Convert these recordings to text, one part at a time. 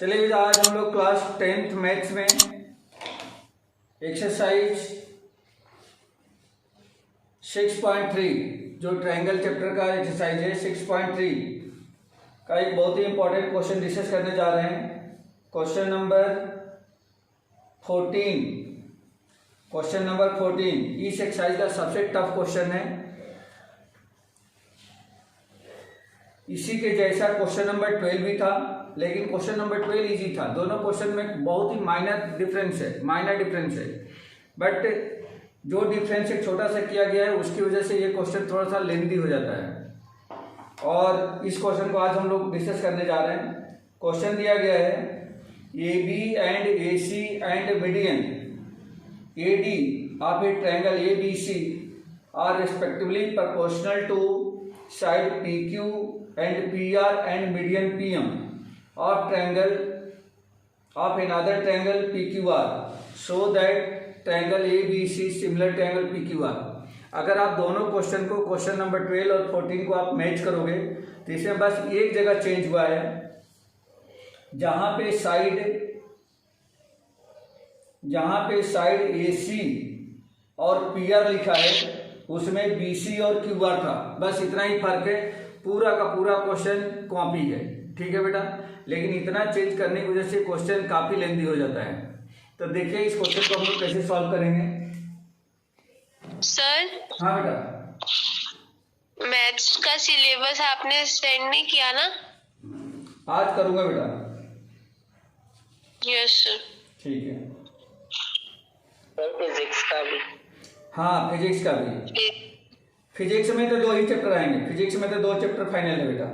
चलिए आज हम लोग क्लास 10th मैथ्स में एक्सरसाइज 6.3 जो ट्रायंगल चैप्टर का एक्सरसाइज है 6.3 का एक बहुत ही इंपॉर्टेंट क्वेश्चन डिस्कस करने जा रहे हैं। क्वेश्चन नंबर 14 इस एक्सरसाइज का सबसे टफ क्वेश्चन है। इसी के जैसा क्वेश्चन नंबर 12 भी था, लेकिन क्वेश्चन नंबर 12 इजी था। दोनों क्वेश्चन में बहुत ही माइनर डिफरेंस है, बट जो डिफरेंस एक छोटा सा किया गया है उसकी वजह से ये क्वेश्चन थोड़ा सा लेंथी हो जाता है। और इस क्वेश्चन को आज हम लोग डिस्कस करने जा रहे हैं। क्वेश्चन दिया गया है A B and A C and median A D of a triangle A B C are respectively proportional to side P Q and P R and median P M of triangle of another triangle PQR so that triangle ABC similar triangle PQR। अगर आप दोनों question को question number 12 और 14 को आप match करोगे तो इसमें बस एक जगह चेंज हुआ है, जहां पे साइड AC और PR लिखा है उसमें BC और QR था। बस इतना ही फर्क है, पूरा का पूरा क्वेश्चन कॉपी है। ठीक है बेटा, लेकिन इतना चेंज करने की वजह से क्वेश्चन काफी लेंथी हो जाता है। तो देखिए इस क्वेश्चन को हम लोग कैसे सॉल्व करेंगे। सर हाँ बेटा, मैथ्स का सिलेबस आपने सेंड नहीं किया ना? आज करूंगा बेटा। Yes sir. ठीक है। फिजिक्स का भी? हाँ फिजिक्स का भी। फिजिक्स में तो 2 ही चैप्टर आएंगे, फिजिक्स में तो 2 चैप्टर फाइनल है बेटा।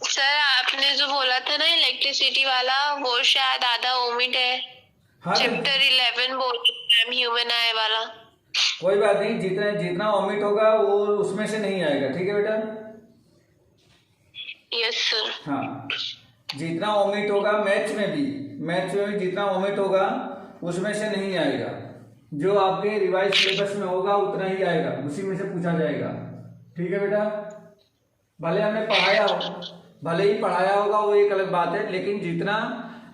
सर आपने जो बोला था ना इलेक्ट्रिसिटी वाला, वो शायद आधा ओमिट है। हाँ चैप्टर 11 बोल ह्यूमन आई वाला। कोई बात नहीं, जितना ओमिट होगा वो उसमें से नहीं आएगा। ठीक है बेटा। Yes sir. हाँ जितना ओमिट होगा मैथ्स में भी जितना ओमिट होगा उसमें से नहीं आएगा। जो आपके रिवाइज सिलेबस में होगा उतना ही आएगा, उसी में से पूछा जाएगा। ठीक है बेटा। भले ही पढ़ाया होगा वो एक अलग बात है, लेकिन जितना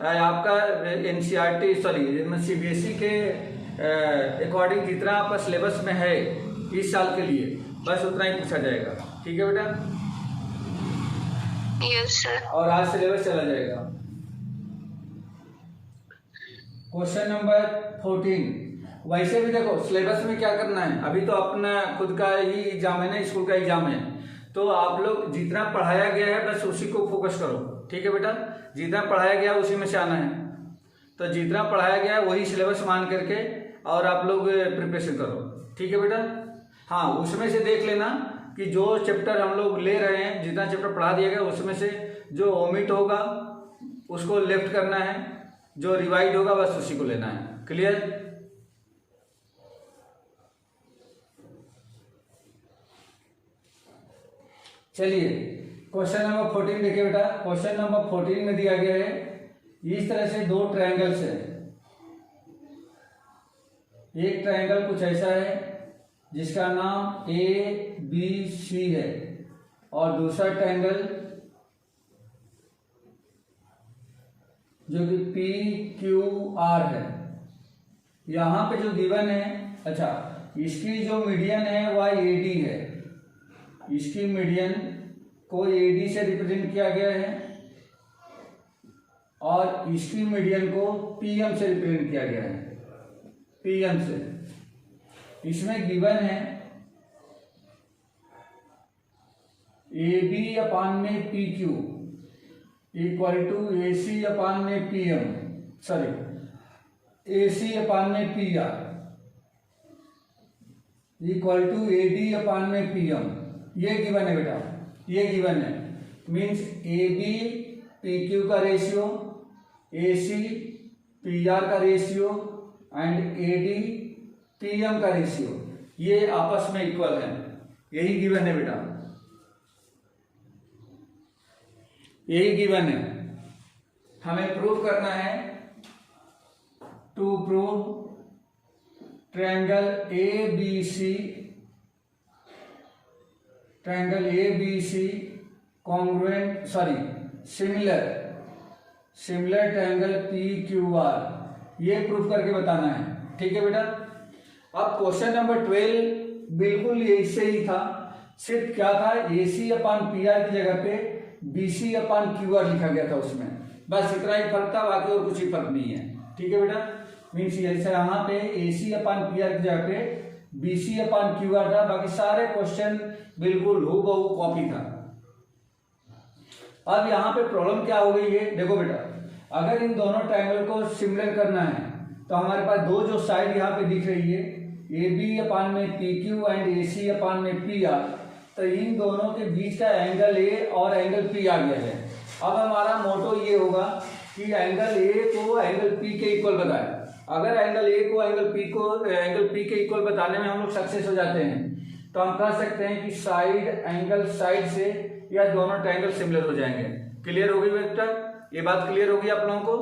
आपका एनसीईआरटी सीबीएसई के अकॉर्डिंग जितना आपका सिलेबस में है इस साल के लिए, बस उतना ही पूछा जाएगा। ठीक है बेटा। Yes sir. और आज सिलेबस चला जाएगा। Question number 14। वैसे भी देखो सिलेबस में क्या करना है, अभी तो अपना खुद का ही एग्जाम है ना, स्कूल का एग्जाम है, तो आप लोग जितना पढ़ाया गया है बस उसी को फोकस करो। ठीक है बेटा, जितना पढ़ाया गया उसी में से आना है। तो जितना पढ़ाया गया है वही सिलेबस मान करके और आप लोग प्रिपरेशन करो। ठीक है बेटा। हाँ उसमें से देख लेना कि जो चैप्टर हम लोग ले रहे हैं, जितना चैप्टर पढ़ा दिया गया उसमें से जो ओमिट होगा उसको लेफ्ट करना है, जो रिवाइज होगा बस उसी को लेना है। क्लियर। चलिए क्वेश्चन नंबर 14 देखिए बेटा। क्वेश्चन नंबर 14 में दिया गया है इस तरह से 2 ट्रायंगल्स है। एक ट्रायंगल कुछ ऐसा है जिसका नाम ABC है, और दूसरा ट्रायंगल जो कि PQR है। यहां पे जो गिवन है, अच्छा इसकी जो मीडियन है वह AD है। इसकी मीडियन को AD से रिप्रेजेंट किया गया है और इसकी मीडियन को PM से रिप्रेजेंट किया गया है, PM से। इसमें गिवन है AB अपान में PQ इक्वल टू AC अपान में PM, AC अपान में PR इक्वल टू AD अपान में PM। ये गिवन है बेटा, ये गिवन है। मीन्स AB PQ का रेशियो, AC PR का रेशियो एंड AD PM का रेशियो, ये आपस में इक्वल है। यही गिवन है बेटा, यही गिवन है। हमें प्रूव करना है, to prove triangle ABC congruent similar similar triangle PQR, ये प्रूफ करके बताना है। ठीक है बेटा। अब क्वेश्चन नंबर 12 बिल्कुल ऐसे ही था, सिर्फ क्या था, AC/PR की जगह पे BC/QR लिखा गया था उसमें, बस इतना ही फर्क था, बाकी और कुछ ही फर्क नहीं है। ठीक है बेटा। मीन्स जैसे यहाँ पे AC/PR की जगह पे BC/QR था, बाकी सारे क्वेश्चन बिल्कुल हूबहू कॉपी था। अब यहाँ पे प्रॉब्लम क्या हो गई है, देखो बेटा, अगर इन दोनों ट्रायंगल को सिमिलर करना है तो हमारे पास दो जो साइड यहाँ पे दिख रही है, AB/PQ एंड AC/PR, तो इन दोनों के बीच का एंगल A और एंगल P आ गया है। अब हमारा मोटो ये होगा कि एंगल A को एंगल P के इक्वल बताए। अगर एंगल A को एंगल P के इक्वल बताने में हम लोग सक्सेस हो जाते हैं तो हम कह सकते हैं कि साइड से या दोनों ट्रायंगल सिमिलर हो जाएंगे। क्लियर होगी बेटा, ये बात क्लियर होगी आप लोगों को।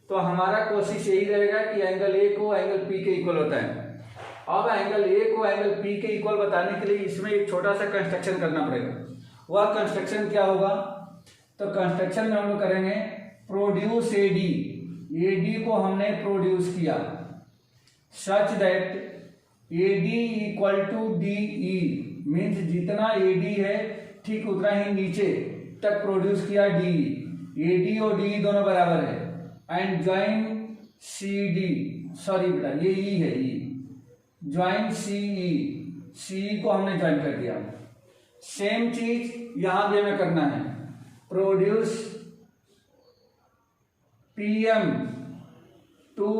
तो हमारा कोशिश यही रहेगा कि एंगल A को एंगल P के इक्वल होता है। अब एंगल A को एंगल P के इक्वल बताने के लिए इसमें एक छोटा सा कंस्ट्रक्शन करना पड़ेगा। वह कंस्ट्रक्शन क्या होगा, तो कंस्ट्रक्शन में हम लोग करेंगे प्रोड्यूस AD को हमने प्रोड्यूस किया such that AD equal to DE, means जितना AD है ठीक उतना ही नीचे तक प्रोड्यूस किया DE। AD और DE दोनों बराबर है। एंड ज्वाइन CD, सॉरी बेटा ये E है, ज्वाइन CE को हमने ज्वाइन कर दिया। सेम चीज यहां भी हमें करना है, produce PM to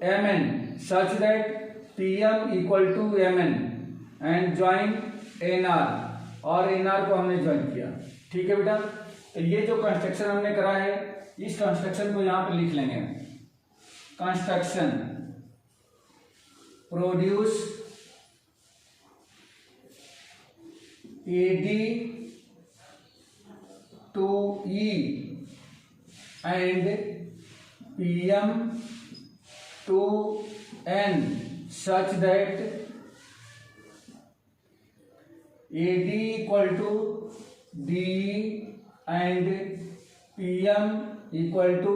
MN such that PM equal to MN and join NR, और NR को हमने ज्वाइन किया। ठीक है बेटा। तो ये जो कंस्ट्रक्शन हमने करा है, इस कंस्ट्रक्शन को यहां पे लिख लेंगे, construction produce AD to E and PM to N such that AD equal to DE and PM equal to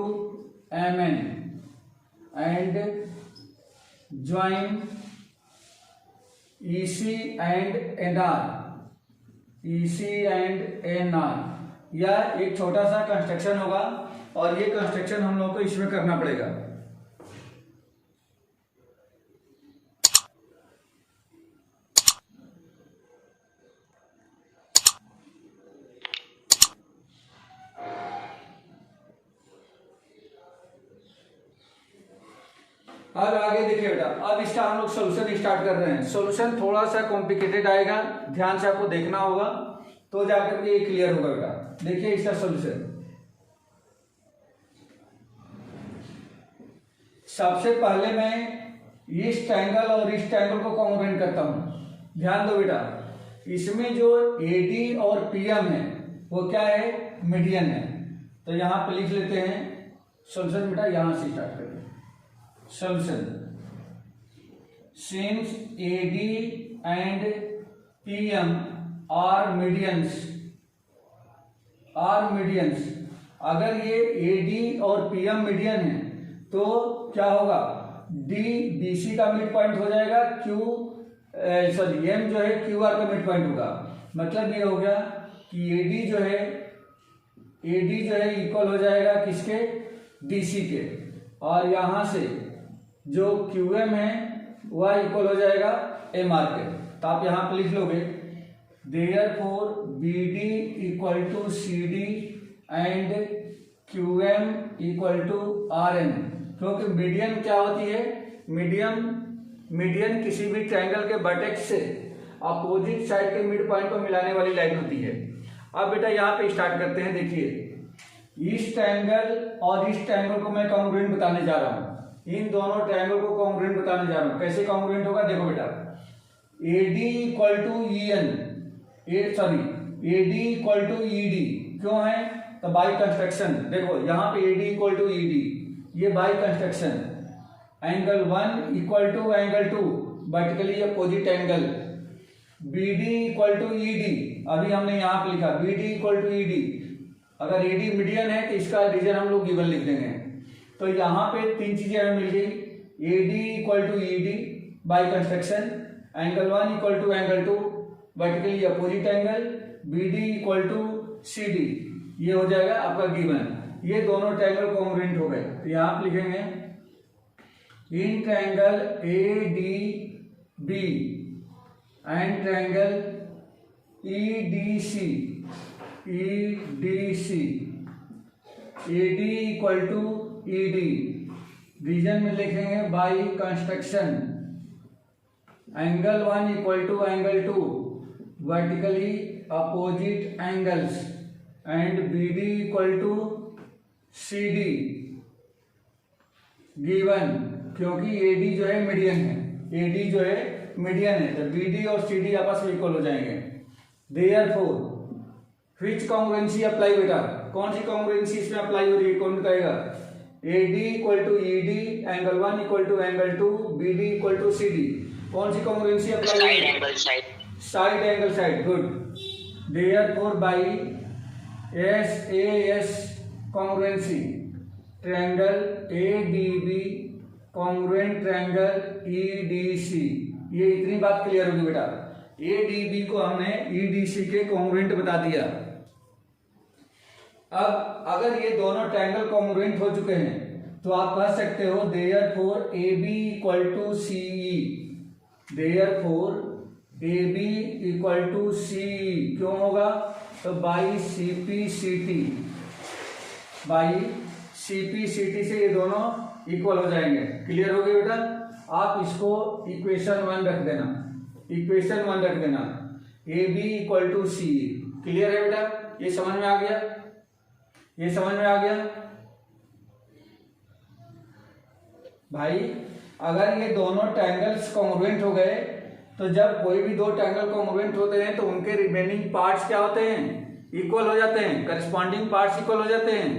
MN and join EC and NR, यह एक छोटा सा कंस्ट्रक्शन होगा और ये कंस्ट्रक्शन हम लोग को इसमें करना पड़ेगा। अब आगे देखिए बेटा, अब इसका हम लोग सोल्यूशन स्टार्ट कर रहे हैं। सोल्यूशन थोड़ा सा कॉम्प्लिकेटेड आएगा, ध्यान से आपको देखना होगा तो जाकर के ये क्लियर होगा बेटा। देखिए इसका सोल्यूशन, सबसे पहले मैं इस ट्रायंगल और इस ट्रायंगल को कॉन्ग्रुएंट करता हूं। ध्यान दो बेटा, इसमें जो AD और PM है वो क्या है, मीडियन है। तो यहां पे लिख लेते हैं सोल्यूशन बेटा, यहां से स्टार्ट करते हैं। Solution, since AD and PM are medians, अगर ये AD और PM मीडियन है तो क्या होगा, D BC का मिड पॉइंट हो जाएगा, M जो है QR का मिड पॉइंट होगा। मतलब ये हो गया कि AD जो है इक्वल हो जाएगा किसके, DC के, और यहां से जो QM है वह इक्वल हो जाएगा MR के। तो आप यहां पे लिख लोगे therefore BD equal to CD and QM equal to RN, क्योंकि मीडियन क्या होती है, मीडियन किसी भी ट्रायंगल के वर्टेक्स से अपोजिट साइड के मिड पॉइंट को मिलाने वाली लाइन होती है। अब बेटा यहाँ पे स्टार्ट करते हैं। देखिए इस ट्रायंगल और इस ट्रायंगल को मैं कॉन्ग्रुएंट बताने जा रहा हूँ, इन दोनों ट्रायंगल को कॉन्ग्रुएंट बताने जा रहा हूँ। कैसे कॉन्ग्रुएंट होगा, देखो बेटा, AD equal to AD equal to ED क्यों है, तो बाई कंस्ट्रक्शन। देखो यहाँ पे AD इक्वल टू ED, ये by construction, angle 1 equal to angle 2 vertically opposite angle, BD equal to ED, अभी हमने यहाँ पे लिखा BD इक्वल टू ED, अगर AD मीडियन है तो इसका रीजन हम लोग गिवन लिख देंगे। तो यहाँ पे तीन चीजें हमें मिल गई, AD equal to ED by construction, angle 1 equal to angle 2 vertically opposite angle, BD equal to CD, ये हो जाएगा आपका गिवन। ये दोनों ट्रायंगल कॉन्ग्रुएंट हो गए। तो यहाँ आप लिखेंगे in triangle ADB and triangle EDC AD equal to ED, reason में लिखेंगे by construction, angle 1 equal to angle 2 vertically opposite angles, and BD equal to CD given, क्योंकि AD जो है मीडियन है, AD जो है मीडियन है, तो BD और CD आपस में इक्वल हो जाएंगे। देयरफॉर व्हिच कॉन्ग्रुएंसी अप्लाई बेटा, कौन सी कॉन्ग्रुएंसी इसमें अप्लाई हो रही है, कौन बताएगा? AD equal to ED, angle 1 equal to angle 2, BD equal to CD, कौन सी congruency apply? Side angle side, side angle side, good. Therefore by SAS congruency triangle ADB congruent triangle EDC, ये इतनी बात क्लियर होगी बेटा। ADB को हमने EDC के कॉन्ग्रुएंट बता दिया। अब अगर ये दोनों ट्रायंगल कॉन्ग्रुएंट हो चुके हैं तो आप कह सकते हो therefore AB equal to CE, therefore AB equal to CE क्यों होगा? तो बाई CPCT, बाई CPCT से ये दोनों इक्वल हो जाएंगे। क्लियर हो गया बेटा? आप इसको इक्वेशन 1 रख देना, इक्वेशन 1 रख देना, AB equal to CE। Clear है बेटा? ये समझ में आ गया? ये समझ में आ गया भाई? अगर ये दोनों ट्रायंगल्स कॉन्ग्रुएंट हो गए तो जब कोई भी दो ट्रायंगल कॉन्ग्रुएंट होते हैं तो उनके रिमेनिंग पार्ट्स क्या होते हैं? इक्वल हो जाते हैं, करस्पॉन्डिंग पार्ट्स इक्वल हो जाते हैं।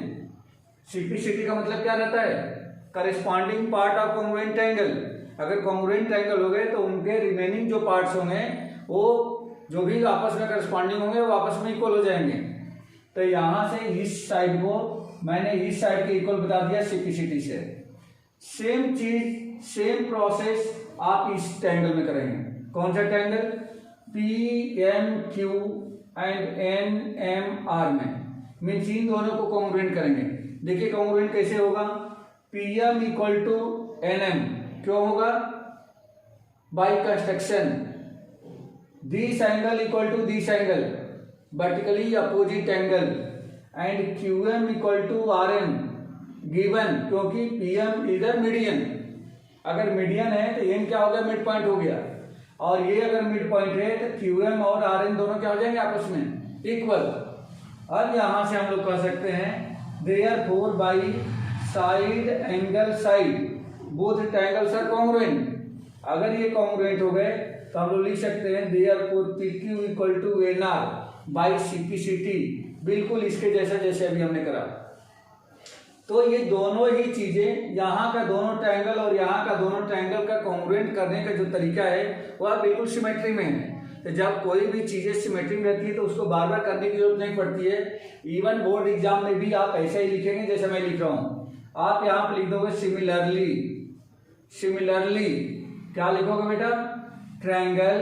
CPCT का मतलब क्या रहता है? Corresponding part of congruent triangle. अगर कॉन्ग्रुएंट ट्रायंगल हो गए तो उनके रिमेनिंग जो पार्ट्स होंगे वो जो भी आपस में करस्पॉन्डिंग होंगे वो आपस में इक्वल हो जाएंगे। तो यहां से इस साइड को मैंने इस साइड के इक्वल बता दिया CPCT से। सेम चीज, सेम प्रोसेस आप इस ट्रायंगल में करेंगे। कौन सा ट्रायंगल? PMQ एंड NMR में, मीन्स इन दोनों को कॉन्ग्रुएंट करेंगे। देखिए कॉन्ग्रुएंट कैसे होगा? PM इक्वल टू NM क्यों होगा? By construction, this angle equal to this angle vertically opposite angle, and QM equal to RM given, क्योंकि PM इधर मीडियन, अगर मीडियन है तो N क्या हो गया? मिड पॉइंट हो गया, और ये अगर मिड पॉइंट है तो QM और RM दोनों क्या हो जाएंगे? आपस में इक्वल। अब यहां से हम लोग कह सकते हैं therefore by side angle side both triangles are congruent. अगर ये कॉन्ग्रुएंट हो गए तो हम लोग लिख सकते हैं therefore PQ equal to NR by CPCT, बिल्कुल इसके जैसा जैसे अभी हमने करा। तो ये दोनों ही चीजें, यहाँ का दोनों ट्रायंगल और यहाँ का दोनों ट्रायंगल का कॉन्ग्रुएंट करने का जो तरीका है वह बिल्कुल सिमेट्री में है। तो जब कोई भी चीजें सिमेट्री में रहती है तो उसको बार बार करने की जरूरत नहीं पड़ती है। इवन बोर्ड एग्जाम में भी आप ऐसे ही लिखेंगे जैसे मैं लिख रहा हूँ। आप यहाँ पर लिख दोगे सिमिलरली, सिमिलरली क्या लिखोगे बेटा? Triangle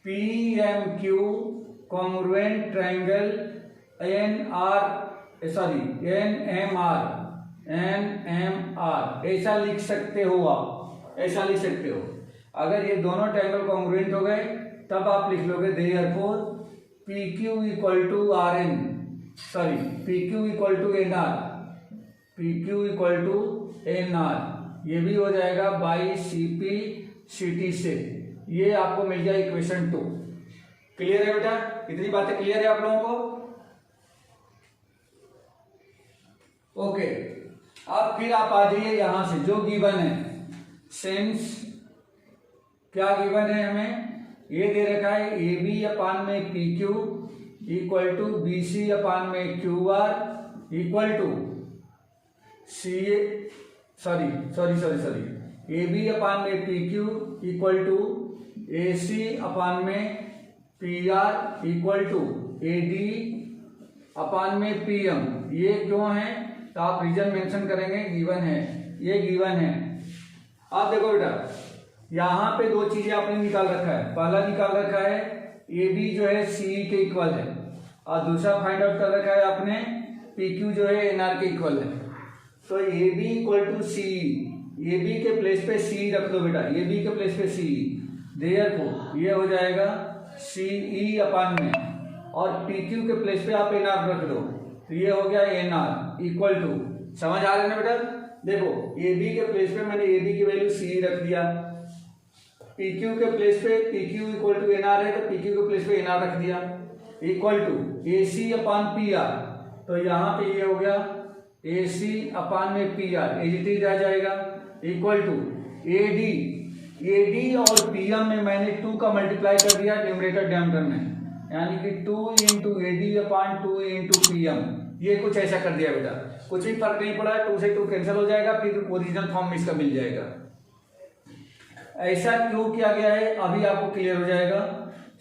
PMQ congruent triangle NMR ऐसा लिख सकते हो आप, ऐसा लिख सकते हो। अगर ये दोनों ट्रायंगल कॉन्ग्रुएंट हो गए तब आप लिख लोगे therefore PQ equal to RN, sorry PQ equal to NR, PQ equal to NR, ये भी हो जाएगा बाई CPCT से। ये आपको मिल गया इक्वेशन 2। क्लियर है बेटा? इतनी बातें क्लियर है आप लोगों को? ओके, अब फिर आप आ जाइए यहां से जो गिवन है। सेंस क्या गिवन है हमें? ये दे रखा है AB अपान में PQ इक्वल टू BC अपान में QR इक्वल टू AB अपान में PQ इक्वल टू AC अपान में PR इक्वल टू AD अपान में पीएम, ये क्यों है तो आप रीजन मेंशन करेंगे, गिवन है, ये गिवन है। आप देखो बेटा यहाँ पे दो चीजें आपने निकाल रखा है, पहला निकाल रखा है ए बी जो है सी के इक्वल है, और दूसरा फाइंड आउट कर रखा है आपने पी क्यू जो है एन आर के इक्वल है। तो A B equal to C, A B के प्लेस पे सी रख दो बेटा, ए बी के प्लेस पे सी, देयरफॉर ये हो जाएगा सी ई अपान में, और पी क्यू के प्लेस पे आप एन आर रख दो, तो ये हो गया एन आर इक्वल टू, समझ आ रहे ना बेटा। देखो ए बी के प्लेस पे मैंने ए बी की वैल्यू सी रख दिया, पी क्यू के प्लेस पे P Q equal to N R है तो पी क्यू के प्लेस पे एन आर रख दिया, equal to A C upon P R, तो यहाँ पे ये हो गया ए सी अपान में पी आर, एजिटी आ जाएगा, इक्वल टू ए डी और पी एम में मैंने 2 का मल्टीप्लाई कर दिया न्यूमरेटर डिनोमिनेटर में, यानी कि 2 into A D upon 2 into P M, ये कुछ ऐसा कर दिया बेटा, कुछ भी फर्क नहीं पड़ा, 2 से 2 कैंसिल हो जाएगा, फिर ओरिजिनल फॉर्म में इसका मिल जाएगा। ऐसा क्यों किया गया है अभी आपको क्लियर हो जाएगा।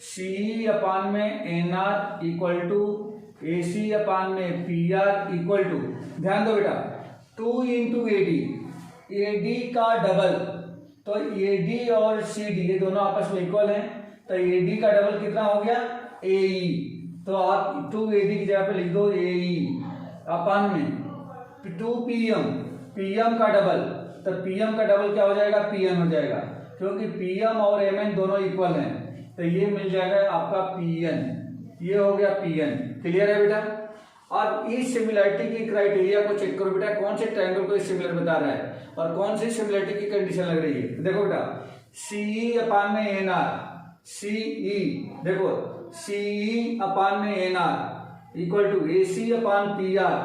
सी अपान में N R equal to A C upon में पी आर इक्वल टू, ध्यान दो बेटा 2 इंटू ए डी का डबल, तो ए डी और सी डी ये दोनों आपस में इक्वल हैं, तो ए डी का डबल कितना हो गया ए ई, तो आप 2 ए डी की जगह पे लिख दो ए ई अपान में 2 पी एम का डबल, तो पी एम का डबल क्या हो जाएगा पी एन हो जाएगा, क्योंकि पी एम और एम एन दोनों इक्वल हैं, तो ये मिल जाएगा आपका पी एन, ये हो गया पी एन। क्लियर है बेटा। अब इस सिमिलरिटी की क्राइटेरिया को चेक करो बेटा, कौन से ट्रायंगल को सिमिलर बता रहा है और कौन सी सिमिलरिटी की कंडीशन लग रही है। देखो बेटा सी अपान में एन आर, सी ई, देखो सी ई अपान में N R equal to A C upon P R,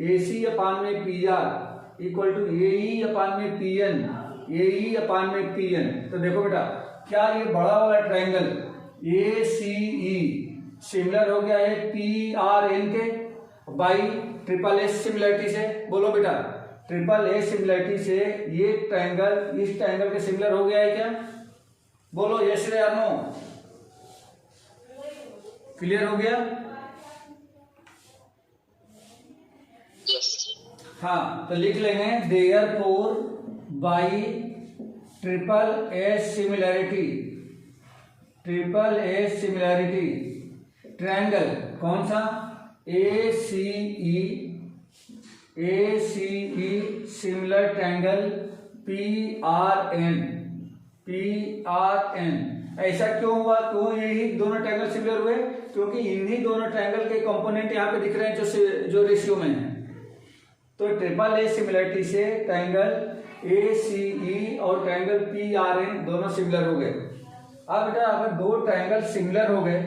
A C upon में P R equal to A E upon में पी एन, ए ई अपान में पी एन। तो देखो बेटा क्या ये बड़ा वाला triangle A C E similar हो गया है पी आर एन के बाई ट्रिपल एस सिमिलरिटी से, बोलो बेटा ट्रिपल एस सिमिलरिटी से ये ट्रायंगल इस ट्रायंगल के सिमिलर हो गया है क्या, बोलो यस या नो, क्लियर हो गया। हाँ तो लिख लेंगे therefore by triple S similarity, triple S similarity triangle कौन सा A C E similar triangle P R N. ऐसा क्यों हुआ, क्यों यही दोनों ट्रायंगल सिमिलर हुए, क्योंकि इन्हीं दोनों ट्रायंगल के कंपोनेंट यहाँ पे दिख रहे हैं जो रेशियो में है। तो ट्रिपल ए सिमिलरिटी से ट्रायंगल ए सी ई और ट्रायंगल पी आर एन दोनों सिमिलर हो गए। अब बेटा अगर दो ट्रायंगल सिमिलर हो गए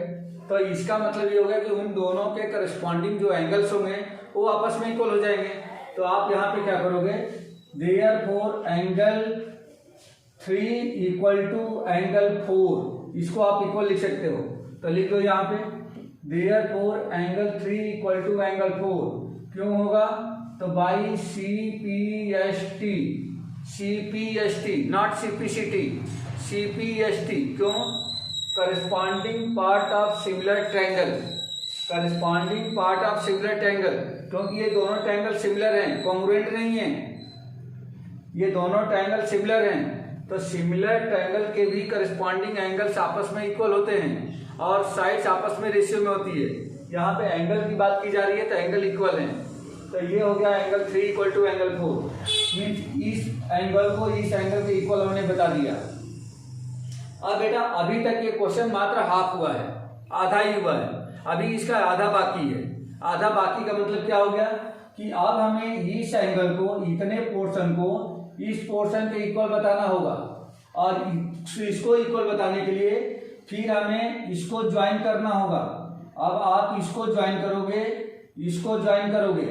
तो इसका मतलब ये हो गया कि उन दोनों के करस्पॉन्डिंग जो एंगल्स होंगे वो आपस में इक्वल हो जाएंगे। तो आप यहाँ पे क्या करोगे, therefore angle 3 equal to angle 4, इसको आप इक्वल लिख सकते हो, तो लिख दो यहाँ पे therefore angle 3 equal to angle 4, क्यों होगा तो by C P S T not CPCT, CPST, क्यों corresponding part of similar triangle, corresponding part of similar triangle, क्योंकि ये दोनों ट्रायंगल सिमिलर हैं, कॉन्ग्रुएंट नहीं है, ये दोनों ट्रायंगल सिमिलर हैं, तो सिमिलर ट्रायंगल के भी करस्पॉन्डिंग एंगल्स आपस में इक्वल होते हैं और साइड्स आपस में रेशियो में होती है। यहाँ पे एंगल की बात की जा रही है तो एंगल इक्वल है, तो ये हो गया angle 3 equal to angle 4, means इस एंगल को इस एंगल के इक्वल हमने बता दिया। अब बेटा अभी तक ये क्वेश्चन मात्र हाफ हुआ है, आधा ही हुआ है, अभी इसका आधा बाकी है। आधा बाकी का मतलब क्या हो गया कि अब हमें इस एंगल को, इतने पोर्शन को इस पोर्शन के इक्वल बताना होगा, और इसको इक्वल बताने के लिए फिर हमें इसको ज्वाइन करना होगा। अब आप इसको ज्वाइन करोगे, इसको ज्वाइन करोगे,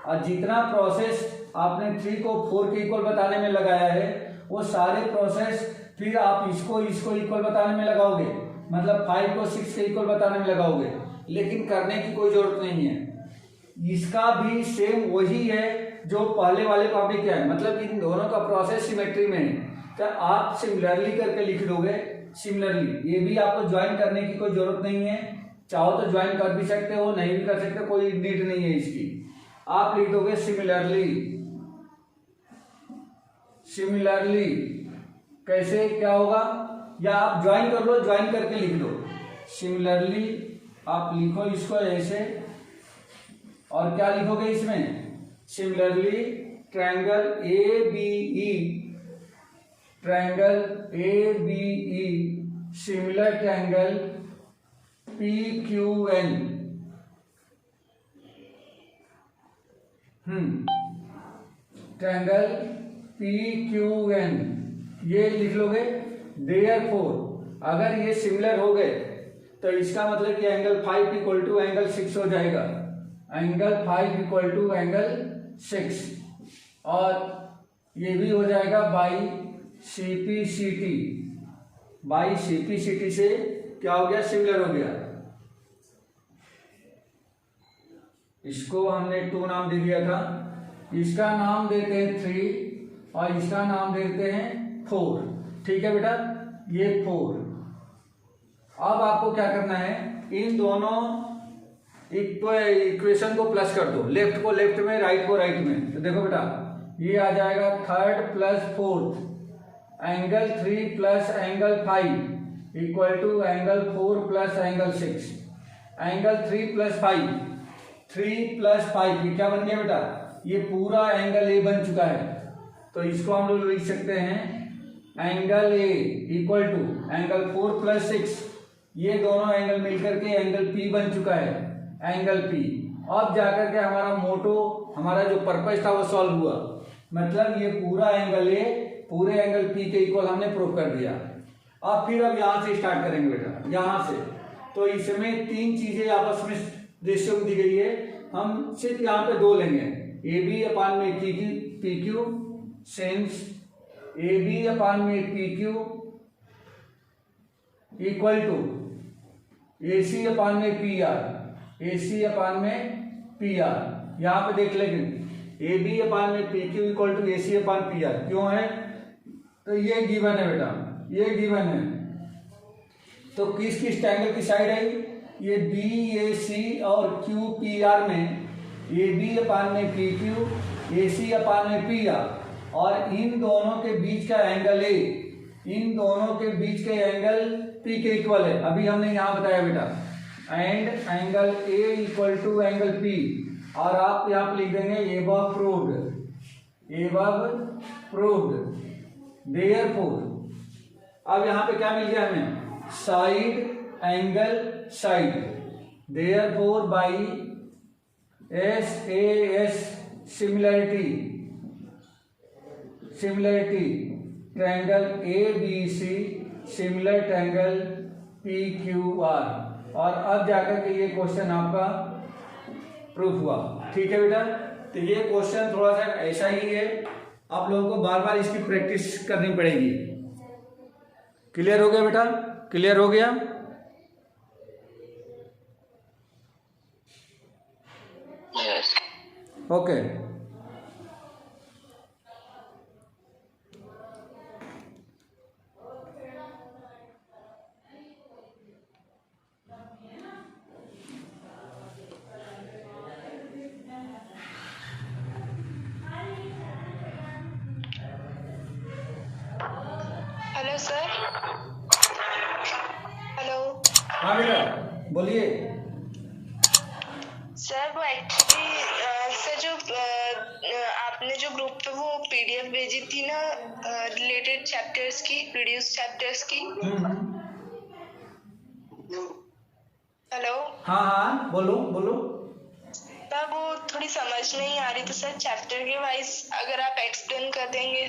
और जितना प्रोसेस आपने 3 को 4 के इक्वल बताने में लगाया है वो सारे प्रोसेस फिर आप इसको इक्वल बताने में लगाओगे, मतलब 5 को 6 के इक्वल बताने में लगाओगे, लेकिन करने की कोई जरूरत नहीं है। इसका भी सेम वही है जो पहले वाले का भी क्या है, मतलब इन दोनों का प्रोसेस सिमेट्री में है, तो आप सिमिलरली करके लिख दोगे सिमिलरली, ये भी आपको ज्वाइन करने की कोई जरूरत नहीं है, चाहो तो ज्वाइन कर भी सकते हो, नहीं भी कर सकते, कोई नीड नहीं है इसकी। आप लिख दोगे सिमिलरली। सिमिलरली कैसे क्या होगा, या आप ज्वाइन कर लो, ज्वाइन करके लिख दो। सिमिलरली आप लिखो इसको ऐसे, और क्या लिखोगे इसमें, similarly triangle A B E, triangle A B E similar triangle P Q N. Triangle P Q N ये लिख लोगे। देयरफॉर अगर ये सिमिलर हो गए तो इसका मतलब कि एंगल 5 इक्वल टू एंगल 6 हो जाएगा। एंगल 5 इक्वल टू एंगल 6, और ये भी हो जाएगा बाई CPCT। बाई CPCT से क्या हो गया, सिमिलर हो गया। इसको हमने 2 नाम दे दिया था, इसका नाम देते हैं 3 और इसका नाम देते हैं 4। ठीक है बेटा, ये 4। अब आपको क्या करना है, इन दोनों इक्वेशन को प्लस कर दो, लेफ्ट को लेफ्ट में, राइट को राइट में। तो देखो बेटा, ये आ जाएगा 3rd + 4th, angle 3 plus angle 5 equal to angle 4 plus angle 6। Angle 3 + 5, 3 + 5 ये क्या बन गया बेटा, ये पूरा एंगल ए बन चुका है। तो इसको हम लोग लिख सकते हैं angle A equal to angle 4 + 6, ये दोनों एंगल मिलकर के एंगल पी बन चुका है, एंगल पी। अब जाकर के हमारा मोटो, हमारा जो पर्पस था वो सॉल्व हुआ। मतलब ये पूरा एंगल ए पूरे एंगल पी के इक्वल हमने प्रूव कर दिया। अब फिर अब यहाँ से स्टार्ट करेंगे बेटा, यहाँ से। तो इसमें 3 चीजें आपस में रेशियो में दी गई है, हम सिर्फ यहाँ पे 2 लेंगे। ए बी अपान में P Q, since A B upon में P Q equal to A C upon में P R, A C upon में पी आर। यहाँ पे देख लेंगे ए बी अपान में P Q equal to A C upon P R क्यों है, तो ये गिवन है बेटा, ये गिवन है। तो किस किस ट्रायंगल की साइड है, ये बी ए सी और क्यू पी आर में ए बी अपान में पी क्यू, ए सी अपान में पी आर, और इन दोनों के बीच का एंगल ए, इन दोनों के बीच के एंगल पी के इक्वल है। अभी हमने यहाँ बताया बेटा, and angle A equal to angle P, और आप यहाँ पे लिख देंगे above proved, above proved. Therefore अब यहाँ पे क्या मिल गया हमें, side angle side. Therefore by SAS similarity, similarity triangle ABC similar triangle PQR। और अब जाकर के ये क्वेश्चन आपका प्रूफ हुआ। ठीक है बेटा, तो ये क्वेश्चन थोड़ा सा ऐसा ही है, आप लोगों को बार बार इसकी प्रैक्टिस करनी पड़ेगी। क्लियर हो गया बेटा, क्लियर हो गया। Okay hello sir. हेलो। हाँ बेटा बोलिए। सर वो एक्चुअली सर जो आपने जो ग्रुप पे वो PDF भेजी थी ना, रिलेटेड चैप्टर्स की, रिड्यूस चैप्टर्स की। हेलो। हाँ हाँ बोलो बोलो। सर वो थोड़ी समझ नहीं आ रही, तो सर चैप्टर के वाइज अगर आप एक्सप्लेन कर देंगे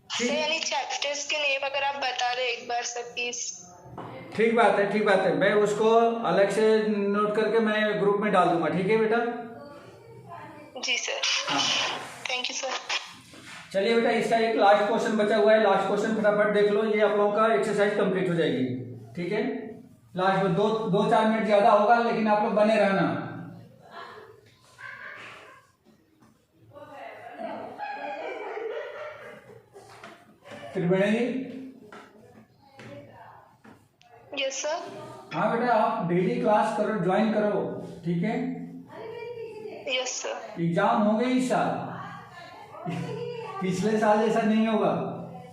सर, यानी चैप्टर्स के नेम अगर आप बता दें एक बार सर प्लीज। ठीक बात है, ठीक बात है, मैं उसको अलग से नोट करके मैं ग्रुप में डाल दूंगा। ठीक है बेटा। जी सर। हाँ थैंक यू सर। चलिए बेटा, इसका एक लास्ट क्वेश्चन बचा हुआ है, लास्ट क्वेश्चन फटाफट देख लो, ये आप लोगों का एक्सरसाइज कंप्लीट हो जाएगी। ठीक है, लास्ट में 2-4 मिनट ज्यादा होगा, लेकिन आप लोग बने रहना। त्रिवेणी जी यस सर। हाँ बेटा, आप डेली क्लास करो, ज्वाइन करो, ठीक है। Yes sir. एग्जाम हो गए इस साल, पिछले साल जैसा नहीं होगा,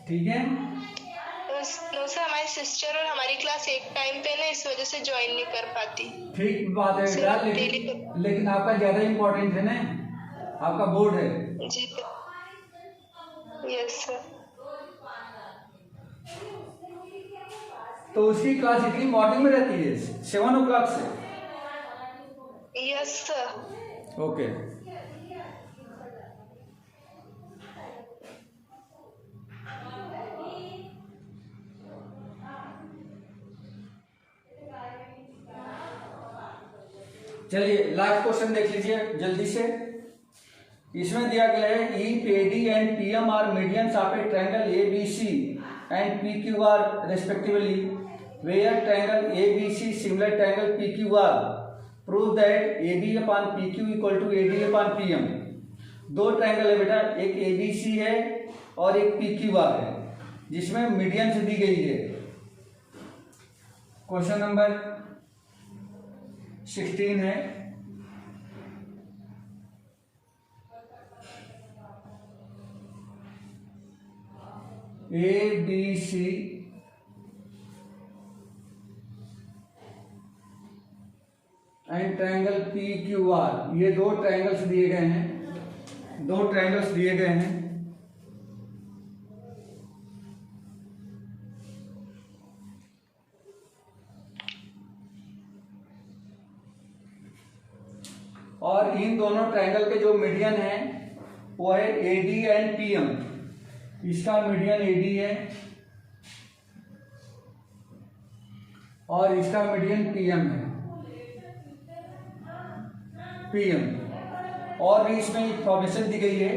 ठीक है। नो सर, हमारी सिस्टर और हमारी क्लास एक टाइम पे ना, इस वजह से ज्वाइन नहीं कर पाती। ठीक बात है बेटा, लेकिन आपका ज्यादा इम्पोर्टेंट है ना, आपका बोर्ड है। जी यस सर। तो उसकी क्लास इतनी मॉर्निंग में रहती है 7 o'clock से। Yes sir. ओके। चलिए लास्ट क्वेश्चन देख लीजिए जल्दी से। इसमें दिया गया है if AD and PM are medians of a triangle ABC and PQR respectively, where triangle ABC similar triangle PQR, prove that AB upon PQ equal to AD upon PM. दो triangle है बेटा, एक एबीसी है और एक PQR है, जिसमें medians दी गई है। क्वेश्चन नंबर 16 है। A B C and triangle P Q R, ये दो ट्रायंगल्स दिए गए हैं, दो ट्रायंगल्स दिए गए हैं। और इन दोनों ट्रायंगल के जो मीडियन है वो है एडी एंड पीएम। इसका मीडियन एडी है और इसका मीडियन पीएम है, पीएम। और भी इसमें इंफॉर्मेशन दी गई है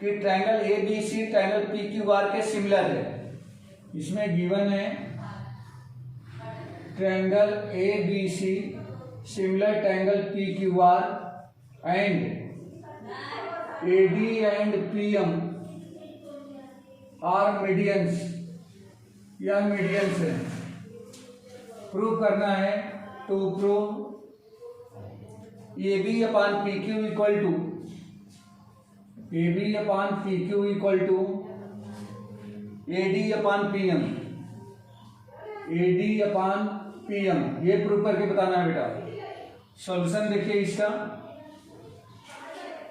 कि triangle A B C triangle P Q R के सिमिलर है। इसमें गिवन है triangle A B C similar triangle P Q R and AD and PM are medians, या मीडियंस है। प्रूव करना है, to prove A B upon P Q equal to, A B upon P Q equal to A D upon P M, A D upon P M, ये prove करके बताना है बेटा। Solution देखिए इसका,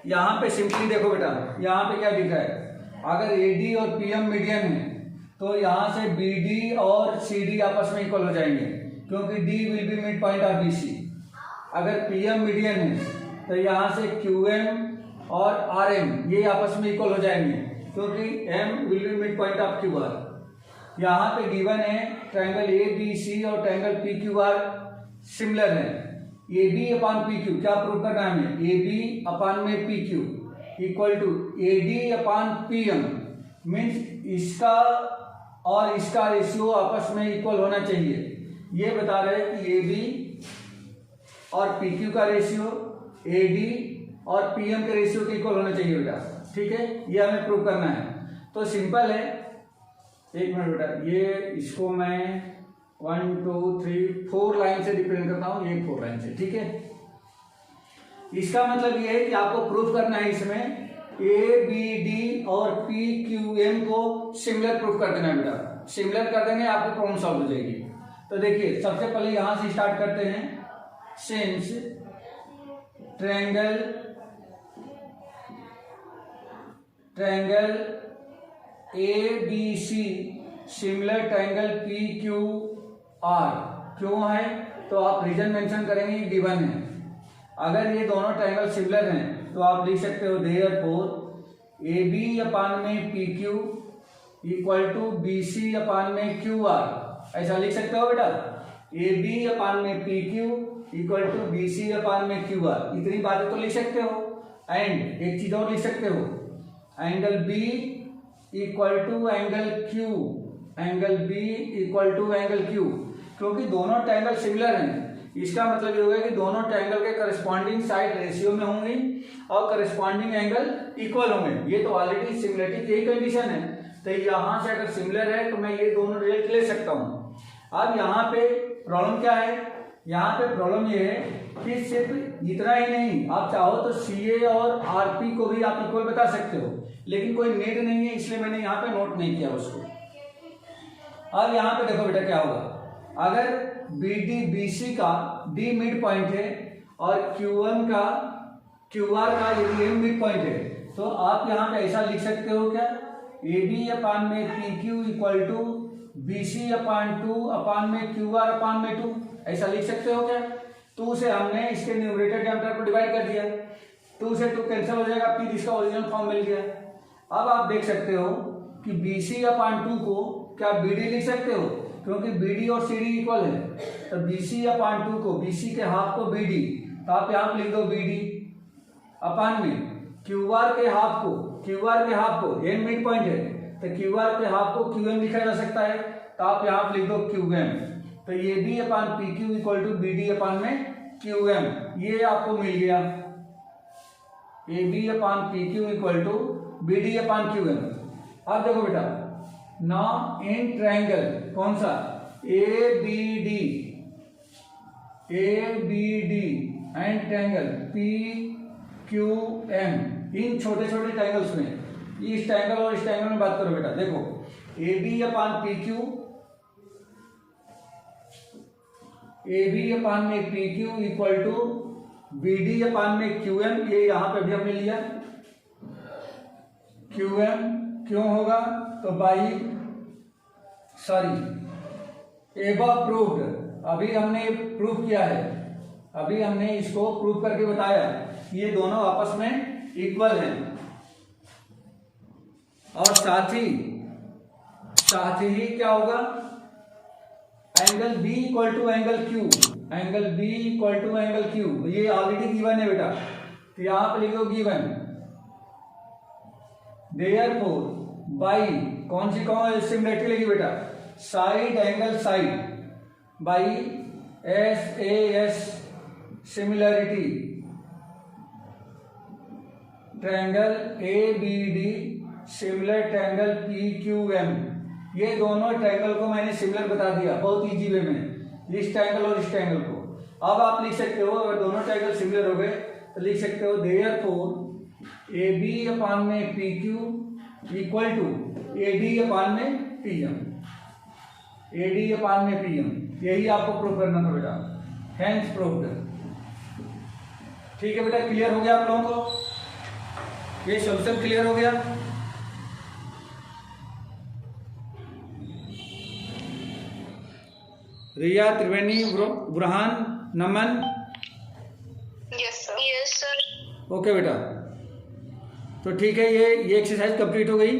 यहां पे सिंपली देखो बेटा, यहां पे क्या दिख रहा है, अगर ए डी और पी एम मीडियन है तो यहां से बी डी और सी डी आपस में इक्वल हो जाएंगे, क्योंकि D will be mid point of B C. अगर पी एम मीडियन है तो यहां से क्यू एम और आर एम ये आपस में इक्वल हो जाएंगे, क्योंकि M will be mid point of Q R. यहाँ पे गिवन है ट्रायंगल ए बी सी और triangle P Q R similar है। A B upon P Q क्या प्रूव करना है हमें, ए बी अपॉन में P Q equal to A D upon P M, means इसका और इसका रेशियो आपस में इक्वल होना चाहिए। ये बता रहे हैं कि ए बी और पी क्यू का रेशियो ए डी और पी एम के रेशियो के इक्वल होना चाहिए बेटा, ठीक है। ये हमें प्रूव करना है, तो सिंपल है। एक मिनट बेटा, ये इसको मैं 1 2 3 4 लाइन से रिप्रेजेंट करता हूँ, ये 4 लाइन से, ठीक है। इसका मतलब ये है कि आपको प्रूफ करना है इसमें ए बी डी और पी क्यू एम को सिमिलर प्रूफ कर देना है बेटा। सिमिलर कर देंगे आपकी प्रॉब्लम सॉल्व हो जाएगी। तो देखिए सबसे पहले यहां से स्टार्ट करते हैं। Since triangle A B C similar triangle P Q R, क्यों है तो आप रीजन मेंशन करेंगे, गिवन है। अगर ये दोनों ट्रायंगल सिमिलर हैं तो आप लिख सकते हो देयरफॉर ए बी अपान में P Q equal to B C upon में क्यू आर, ऐसा लिख सकते हो बेटा। ए बी अपान में P Q equal to B C upon में क्यू आर, इतनी बातें तो लिख सकते हो। एंड एक चीज और लिख सकते हो, angle B equal to angle Q, angle B equal to angle Q, क्योंकि दोनों ट्रायंगल सिमिलर हैं। इसका मतलब ये होगा कि दोनों ट्रायंगल के करस्पॉन्डिंग साइड रेशियो में होंगी और करस्पॉन्डिंग एंगल इक्वल होंगे। ये तो ऑलरेडी सिमिलरिटी की यही कंडीशन है। तो यहां से अगर सिमिलर है तो मैं ये दोनों रिजल्ट ले सकता हूं। अब यहाँ पे प्रॉब्लम क्या है, यहाँ पे प्रॉब्लम ये है कि सिर्फ इतना ही नहीं, आप चाहो तो CA और RP को भी आप इक्वल बता सकते हो, लेकिन कोई नीड नहीं है, इसलिए मैंने यहाँ पे नोट नहीं किया उसको। अब यहाँ पे देखो बेटा क्या होगा, अगर BC का D मिड पॉइंट है और Q1 का QR का यदि M मिड पॉइंट है, तो आप यहाँ पे ऐसा लिख सकते हो क्या, AB अपान में PQ इक्वल टू BC अपान 2 अपान में QR अपान में 2, ऐसा लिख सकते हो क्या। 2 से हमने इसके न्यूमरेटर डिनोमिनेटर को डिवाइड कर दिया, 2 से 2 कैंसिल हो जाएगा, फिर इसका ओरिजिनल फॉर्म मिल गया। अब आप देख सकते हो कि BC अपान 2 को क्या BD लिख सकते हो, क्योंकि BD और CD इक्वल है, तो BC अपान 2 को, BC के हाफ को BD, तो आप यहाँ लिख दो BD अपान में QR के हाफ को M मिड पॉइंट है, तो QR के हाफ को QM लिखा जा सकता है, तो आप यहाँ लिख दो QM, तो AB upon PQ equal to BD upon में QM, ये आपको मिल गया, AB upon PQ equal to BD upon QM। अब देखो बेटा, नाउ इन ट्रायंगल कौन सा, ABD एंड ट्रायंगल PQM, इन छोटे छोटे ट्रायंगल्स में, इस ट्रायंगल और इस ट्रायंगल में बात करो बेटा, देखो AB अपान में PQ equal to BD upon में QM, ये यहां पे भी हमने लिया, QM क्यों होगा, तो एबव प्रूव्ड, अभी हमने प्रूव किया है, अभी हमने इसको प्रूव करके बताया, ये दोनों आपस में इक्वल हैं, और साथ ही क्या होगा, angle B equal to angle Q, ये ऑलरेडी गिवन है बेटा, तो यहां पर लिखो गिवन, देयरफॉर बाई कौन सी सिमिलरिटी लगी बेटा, side angle side, by SAS similarity, triangle ABD similar triangle PQM, ये दोनों ट्रायंगल को मैंने सिमिलर बता दिया बहुत इजी वे में, इस ट्रायंगल और इस ट्रायंगल को। अब आप लिख सकते हो, अगर दोनों ट्रायंगल सिमिलर हो गए तो लिख सकते हो देयरफॉर AB अपान में PQ इक्वल टू AD अपान में PM, यही आपको प्रूव करना था बेटा, हेंस प्रूव्ड। ठीक है बेटा, क्लियर हो गया आप लोगों को, ये सॉल्यूशन क्लियर हो गया। रिया, त्रिवेणी, बुरहान, नमन, यस सर। ओके बेटा, तो ठीक है, ये एक्सरसाइज कंप्लीट हो गई।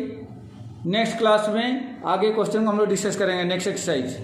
नेक्स्ट क्लास में आगे क्वेश्चन को हम लोग डिस्कस करेंगे, नेक्स्ट एक्सरसाइज।